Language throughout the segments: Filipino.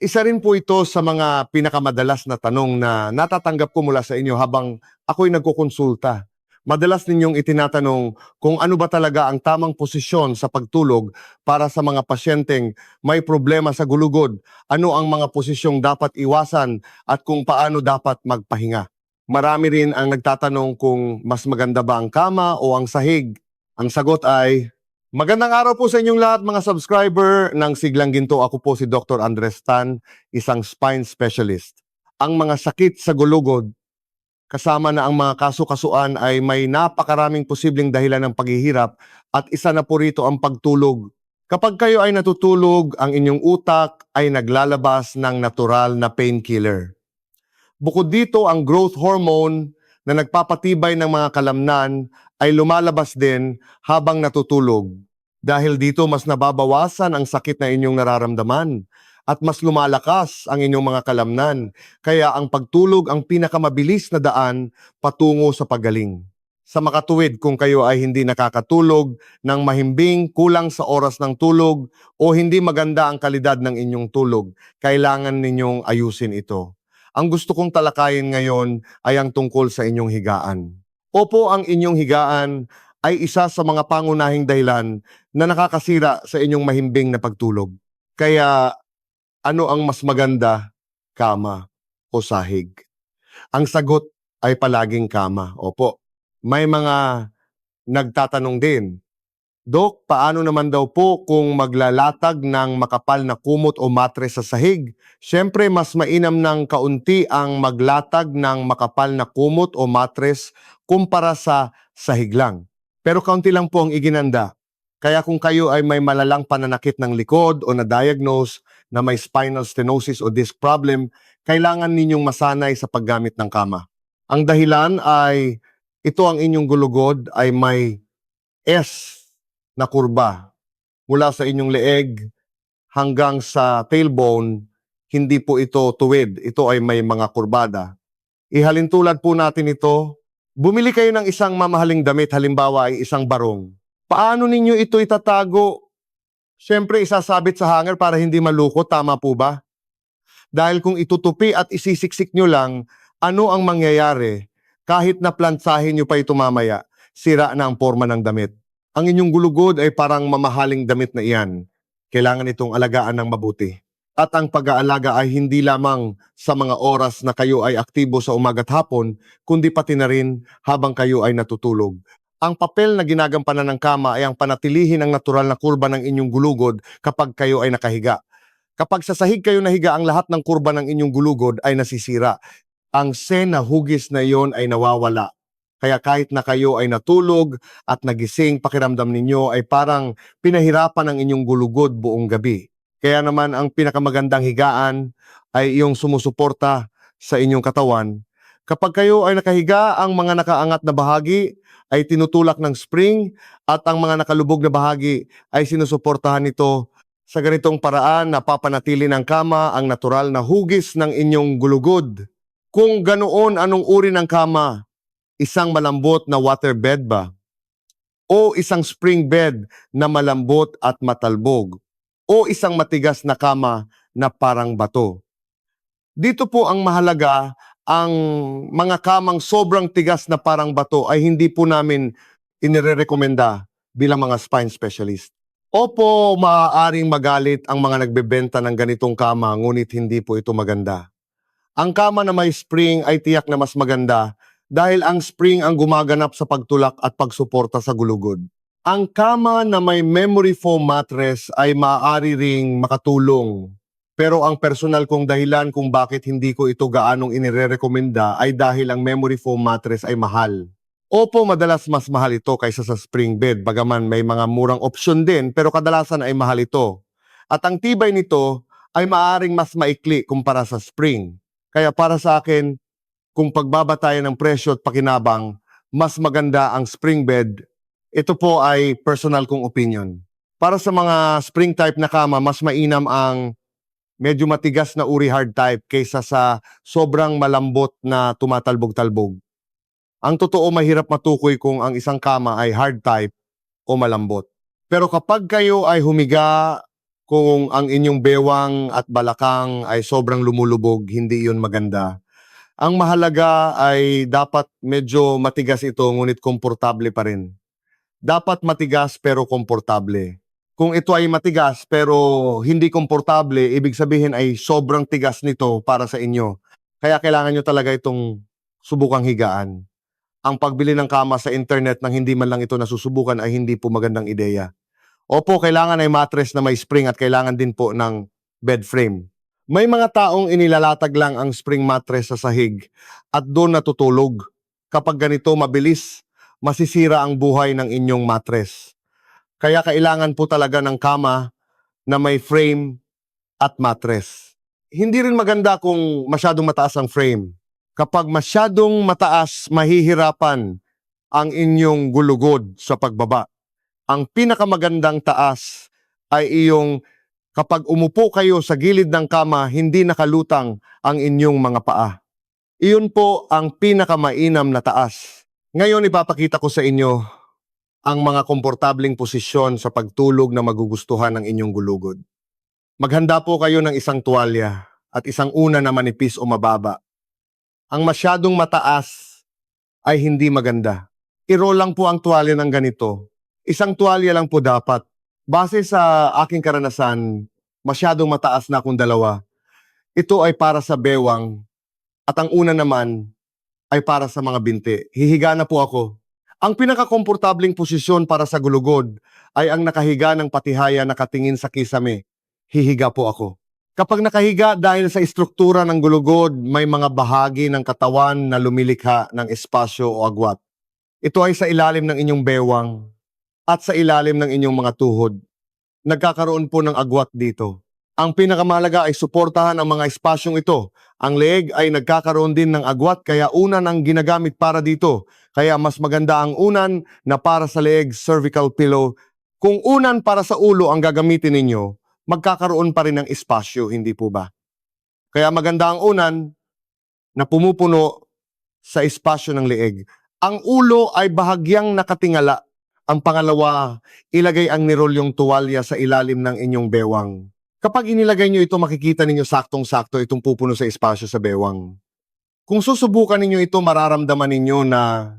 Isa rin po ito sa mga pinakamadalas na tanong na natatanggap ko mula sa inyo habang ako'y nagkukonsulta. Madalas ninyong itinatanong kung ano ba talaga ang tamang posisyon sa pagtulog para sa mga pasyenteng may problema sa gulugod, ano ang mga posisyong dapat iwasan at kung paano dapat magpahinga. Marami rin ang nagtatanong kung mas maganda ba ang kama o ang sahig. Ang sagot ay magandang araw po sa inyong lahat mga subscriber ng Siglang Ginto. Ako po si Dr. Andres Tan, isang spine specialist. Ang mga sakit sa gulugod, kasama na ang mga kaso-kasuan ay may napakaraming posibleng dahilan ng paghihirap at isa na po rito ang pagtulog. Kapag kayo ay natutulog, ang inyong utak ay naglalabas ng natural na painkiller. Bukod dito, ang growth hormone na nagpapatibay ng mga kalamnan ay lumalabas din habang natutulog. Dahil dito mas nababawasan ang sakit na inyong nararamdaman at mas lumalakas ang inyong mga kalamnan. Kaya ang pagtulog ang pinakamabilis na daan patungo sa paggaling. Sa makatuwid, kung kayo ay hindi nakakatulog ng mahimbing, kulang sa oras ng tulog o hindi maganda ang kalidad ng inyong tulog, kailangan ninyong ayusin ito. Ang gusto kong talakayin ngayon ay ang tungkol sa inyong higaan. Opo, ang inyong higaan ay isa sa mga pangunahing dahilan na nakakasira sa inyong mahimbing na pagtulog. Kaya ano ang mas maganda, kama o sahig? Ang sagot ay palaging kama. Opo, may mga nagtatanong din, Dok, paano naman daw po kung maglalatag ng makapal na kumot o matres sa sahig? Siyempre, mas mainam ng kaunti ang maglatag ng makapal na kumot o matres kumpara sa sahig lang. Pero kaunti lang po ang iginanda. Kaya kung kayo ay may malalang pananakit ng likod o na-diagnose na may spinal stenosis o disc problem, kailangan ninyong masanay sa paggamit ng kama. Ang dahilan ay ito, ang inyong gulugod ay may S na kurba mula sa inyong leeg hanggang sa tailbone. Hindi po ito tuwid, ito ay may mga kurbada. Ihalintulad po natin ito. Bumili kayo ng isang mamahaling damit, halimbawa ay isang barong. Paano ninyo ito itatago? Siyempre, isasabit sa hanger para hindi malukot, tama po ba? Dahil kung itutupi at isisiksik nyo lang, ano ang mangyayari? Kahit na plantsahin nyo pa ito mamaya, sira na ang forma ng damit. Ang inyong gulugod ay parang mamahaling damit na iyan. Kailangan itong alagaan ng mabuti. At ang pag-aalaga ay hindi lamang sa mga oras na kayo ay aktibo sa umaga't hapon, kundi pati na rin habang kayo ay natutulog. Ang papel na ginagampanan ng kama ay ang panatilihin ang natural na kurba ng inyong gulugod kapag kayo ay nakahiga. Kapag sa sahig kayo nahiga, ang lahat ng kurba ng inyong gulugod ay nasisira. Ang na hugis na iyon ay nawawala. Kaya kahit na kayo ay natulog at nagising, pakiramdam ninyo ay parang pinahirapan ang inyong gulugod buong gabi. Kaya naman ang pinakamagandang higaan ay iyong sumusuporta sa inyong katawan. Kapag kayo ay nakahiga, ang mga nakaangat na bahagi ay tinutulak ng spring at ang mga nakalubog na bahagi ay sinusuportahan nito. Sa ganitong paraan, napapanatili ng kama ang natural na hugis ng inyong gulugod. Kung ganoon, anong uri ng kama? Isang malambot na waterbed ba? O isang spring bed na malambot at matalbog? O isang matigas na kama na parang bato? Dito po ang mahalaga, ang mga kamang sobrang tigas na parang bato ay hindi po namin inirerekomenda bilang mga spine specialist. Opo, maaaring magalit ang mga nagbebenta ng ganitong kama, ngunit hindi po ito maganda. Ang kama na may spring ay tiyak na mas maganda dahil ang spring ang gumaganap sa pagtulak at pagsuporta sa gulugod. Ang kama na may memory foam mattress ay maaari ring makatulong. Pero ang personal kong dahilan kung bakit hindi ko ito gaanong inirerekomenda ay dahil ang memory foam mattress ay mahal. Opo, madalas mas mahal ito kaysa sa spring bed, bagaman may mga murang opsyon din, pero kadalasan ay mahal ito. At ang tibay nito ay maaaring mas maikli kumpara sa spring. Kaya para sa akin, kung pagbabatayan ng presyo at pakinabang, mas maganda ang spring bed. Ito po ay personal kong opinion. Para sa mga spring type na kama, mas mainam ang medyo matigas na uri hard type kaysa sa sobrang malambot na tumatalbog-talbog. Ang totoo, mahirap matukoy kung ang isang kama ay hard type o malambot. Pero kapag kayo ay humiga kung ang inyong bewang at balakang ay sobrang lumulubog, hindi iyon maganda. Ang mahalaga ay dapat medyo matigas ito ngunit komportable pa rin. Dapat matigas pero komportable. Kung ito ay matigas pero hindi komportable, ibig sabihin ay sobrang tigas nito para sa inyo. Kaya kailangan nyo talaga itong subukang higaan. Ang pagbili ng kama sa internet nang hindi man lang ito nasusubukan ay hindi po magandang ideya. Opo, kailangan ay mattress na may spring at kailangan din po ng bed frame. May mga taong inilalatag lang ang spring mattress sa sahig at doon natutulog. Kapag ganito, mabilis masisira ang buhay ng inyong mattress. Kaya kailangan po talaga ng kama na may frame at mattress. Hindi rin maganda kung masyadong mataas ang frame. Kapag masyadong mataas, mahihirapan ang inyong gulugod sa pagbaba. Ang pinakamagandang taas ay iyong kapag umupo kayo sa gilid ng kama, hindi nakalutang ang inyong mga paa. Iyon po ang pinakamainam na taas. Ngayon ipapakita ko sa inyo ang mga komportabling posisyon sa pagtulog na magugustuhan ng inyong gulugod. Maghanda po kayo ng isang tuwalya at isang una na manipis o mababa. Ang masyadong mataas ay hindi maganda. I-roll lang po ang tuwalya ng ganito. Isang tuwalya lang po dapat. Base sa aking karanasan, masyadong mataas na akong dalawa. Ito ay para sa bewang at ang una naman ay para sa mga binti. Hihiga na po ako. Ang pinakakomportabling posisyon para sa gulugod ay ang nakahiga ng patihaya nakatingin sa kisame. Hihiga po ako. Kapag nakahiga dahil sa istruktura ng gulugod, may mga bahagi ng katawan na lumilikha ng espasyo o agwat. Ito ay sa ilalim ng inyong bewang at sa ilalim ng inyong mga tuhod. Nagkakaroon po ng agwat dito. Ang pinakamahalaga ay suportahan ang mga espasyong ito. Ang leeg ay nagkakaroon din ng agwat kaya unan ang ginagamit para dito. Kaya mas maganda ang unan na para sa leeg, cervical pillow. Kung unan para sa ulo ang gagamitin ninyo, magkakaroon pa rin ng espasyo, hindi po ba? Kaya maganda ang unan na pumupuno sa espasyo ng leeg. Ang ulo ay bahagyang nakatingala. Ang pangalawa, ilagay ang nirolyong tuwalya sa ilalim ng inyong bewang. Kapag inilagay nyo ito, makikita ninyo saktong-sakto itong pupuno sa espasyo sa bewang. Kung susubukan ninyo ito, mararamdaman ninyo na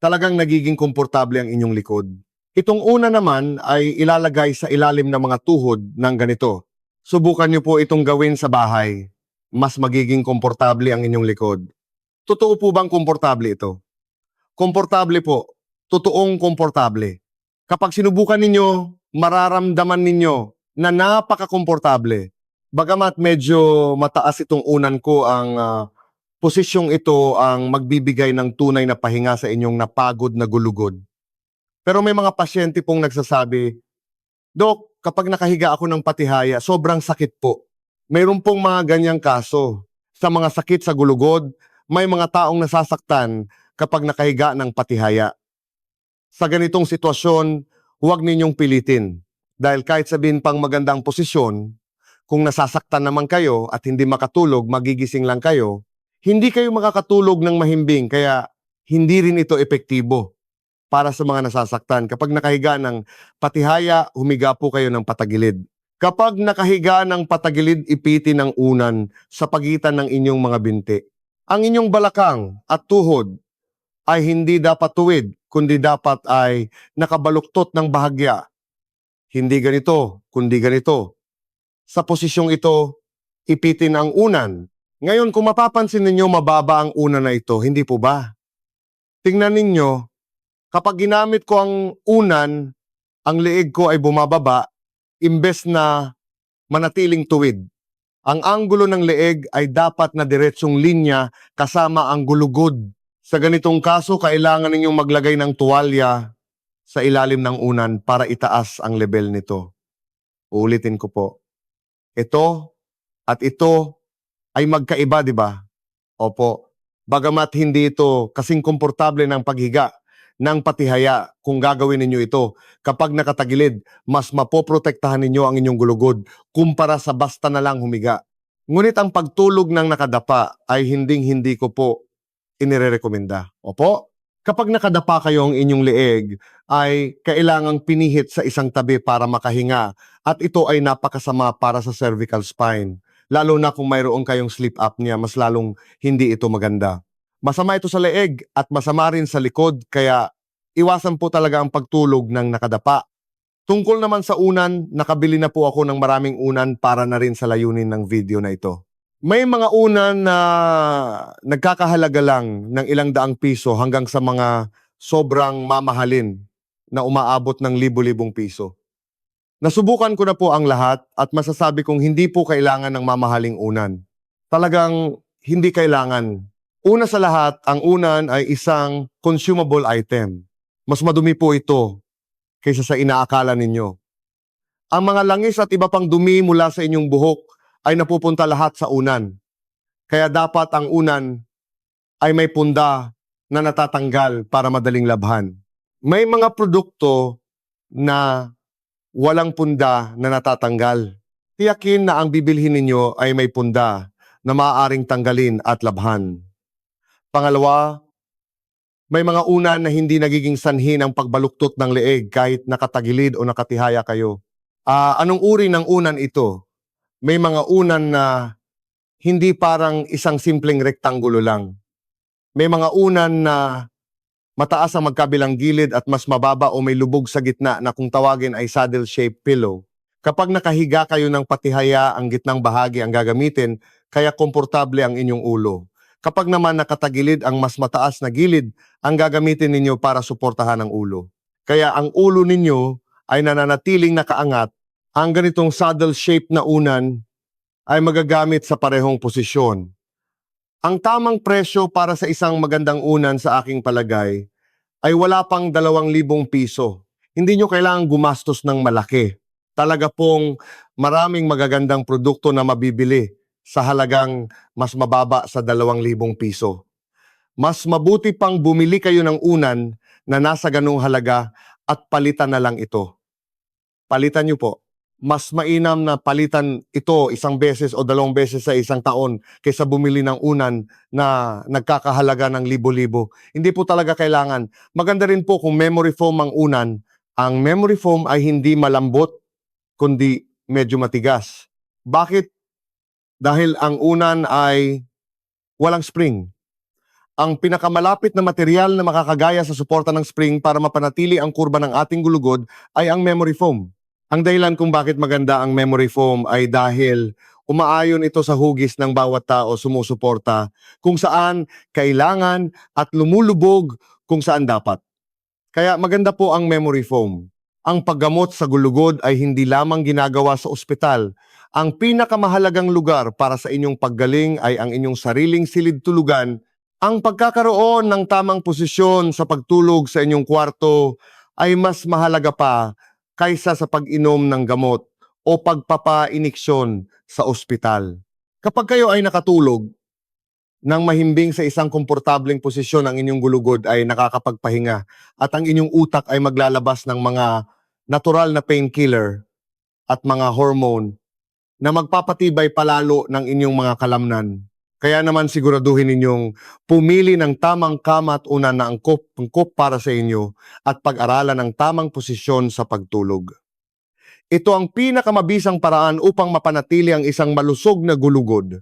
talagang nagiging komportable ang inyong likod. Itong una naman ay ilalagay sa ilalim ng mga tuhod ng ganito. Subukan nyo po itong gawin sa bahay. Mas magiging komportable ang inyong likod. Totoo po bang komportable ito? Komportable po. Totoong komportable. Kapag sinubukan ninyo, mararamdaman ninyo na napaka-komportable. Bagamat medyo mataas itong unan ko, ang posisyong ito ang magbibigay ng tunay na pahinga sa inyong napagod na gulugod. Pero may mga pasyente pong nagsasabi, Dok, kapag nakahiga ako ng patihaya, sobrang sakit po. Mayroon pong mga ganyang kaso. Sa mga sakit sa gulugod, may mga taong nasasaktan kapag nakahiga ng patihaya. Sa ganitong sitwasyon, huwag ninyong pilitin. Dahil kahit sabihin pang magandang posisyon, kung nasasaktan naman kayo at hindi makatulog, magigising lang kayo, hindi kayo makakatulog ng mahimbing, kaya hindi rin ito epektibo para sa mga nasasaktan. Kapag nakahiga ng patihaya, humiga po kayo ng patagilid. Kapag nakahiga ng patagilid, ipitin ang unan sa pagitan ng inyong mga binti. Ang inyong balakang at tuhod ay hindi dapat tuwid, kundi dapat ay nakabaluktot ng bahagya. Hindi ganito, kundi ganito. Sa posisyong ito, ipitin ang unan. Ngayon, kung mapapansin ninyo, mababa ang unan na ito, hindi po ba? Tingnan ninyo, kapag ginamit ko ang unan, ang leeg ko ay bumababa, imbes na manatiling tuwid. Ang anggulo ng leeg ay dapat na diretsong linya kasama ang gulugod. Sa ganitong kaso, kailangan ninyong maglagay ng tuwalya sa ilalim ng unan para itaas ang level nito. Uulitin ko po. Ito at ito ay magkaiba, di ba? Opo. Bagamat hindi ito kasing komportable ng paghiga ng patihaya kung gagawin ninyo ito. Kapag nakatagilid, mas mapoprotektahan ninyo ang inyong gulugod kumpara sa basta na lang humiga. Ngunit ang pagtulog ng nakadapa ay hinding-hindi ko po inirerekomenda. Opo? Kapag nakadapa kayo ang inyong leeg, ay kailangang pinihit sa isang tabi para makahinga at ito ay napakasama para sa cervical spine. Lalo na kung mayroon kayong sleep apnea, mas lalong hindi ito maganda. Masama ito sa leeg at masama rin sa likod, kaya iwasan po talaga ang pagtulog ng nakadapa. Tungkol naman sa unan, nakabili na po ako ng maraming unan para na rin sa layunin ng video na ito. May mga unan na nagkakahalaga lang ng ilang daang piso hanggang sa mga sobrang mamahalin na umaabot ng libo-libong piso. Nasubukan ko na po ang lahat at masasabi kong hindi po kailangan ng mamahaling unan. Talagang hindi kailangan. Una sa lahat, ang unan ay isang consumable item. Mas madumi po ito kaysa sa inaakala ninyo. Ang mga langis at iba pang dumi mula sa inyong buhok ay napupunta lahat sa unan. Kaya dapat ang unan ay may punda na natatanggal para madaling labhan. May mga produkto na walang punda na natatanggal. Tiyakin na ang bibilhin ninyo ay may punda na maaaring tanggalin at labhan. Pangalawa, may mga unan na hindi nagiging sanhi ng pagbaluktot ng leeg kahit nakatagilid o nakatihaya kayo. Anong uri ng unan ito? May mga unan na hindi parang isang simpleng rektanggulo lang. May mga unan na mataas ang magkabilang gilid at mas mababa o may lubog sa gitna na kung tawagin ay saddle-shaped pillow. Kapag nakahiga kayo ng patihaya, ang gitnang bahagi ang gagamitin, kaya komportable ang inyong ulo. Kapag naman nakatagilid ang mas mataas na gilid, ang gagamitin ninyo para suportahan ang ulo. Kaya ang ulo ninyo ay nananatiling nakaangat. Ang ganitong saddle-shaped na unan ay magagamit sa parehong posisyon. Ang tamang presyo para sa isang magandang unan sa aking palagay ay wala pang 2,000 piso. Hindi nyo kailangang gumastos ng malaki. Talaga pong maraming magagandang produkto na mabibili sa halagang mas mababa sa 2,000 piso. Mas mabuti pang bumili kayo ng unan na nasa ganung halaga at palitan na lang ito. Palitan nyo po. Mas mainam na palitan ito 1 beses o 2 beses sa isang taon kaysa bumili ng unan na nagkakahalaga ng libo-libo. Hindi po talaga kailangan. Maganda rin po kung memory foam ang unan. Ang memory foam ay hindi malambot, kundi medyo matigas. Bakit? Dahil ang unan ay walang spring. Ang pinakamalapit na material na makakagaya sa suporta ng spring para mapanatili ang kurba ng ating gulugod ay ang memory foam. Ang dahilan kung bakit maganda ang memory foam ay dahil umaayon ito sa hugis ng bawat tao sumusuporta kung saan kailangan at lumulubog kung saan dapat. Kaya maganda po ang memory foam. Ang paggamot sa gulugod ay hindi lamang ginagawa sa ospital. Ang pinakamahalagang lugar para sa inyong paggaling ay ang inyong sariling silid-tulugan. Ang pagkakaroon ng tamang posisyon sa pagtulog sa inyong kwarto ay mas mahalaga pa kaysa sa pag-inom ng gamot o pagpapa-iniksyon sa ospital. Kapag kayo ay nakatulog ng mahimbing sa isang komportableng posisyon, ang inyong gulugod ay nakakapagpahinga at ang inyong utak ay maglalabas ng mga natural na painkiller at mga hormone na magpapatibay palalo ng inyong mga kalamnan. Kaya naman siguraduhin ninyong pumili ng tamang kama at unan na angkop para sa inyo at pag-aralan ng tamang posisyon sa pagtulog. Ito ang pinakamabisang paraan upang mapanatili ang isang malusog na gulugod.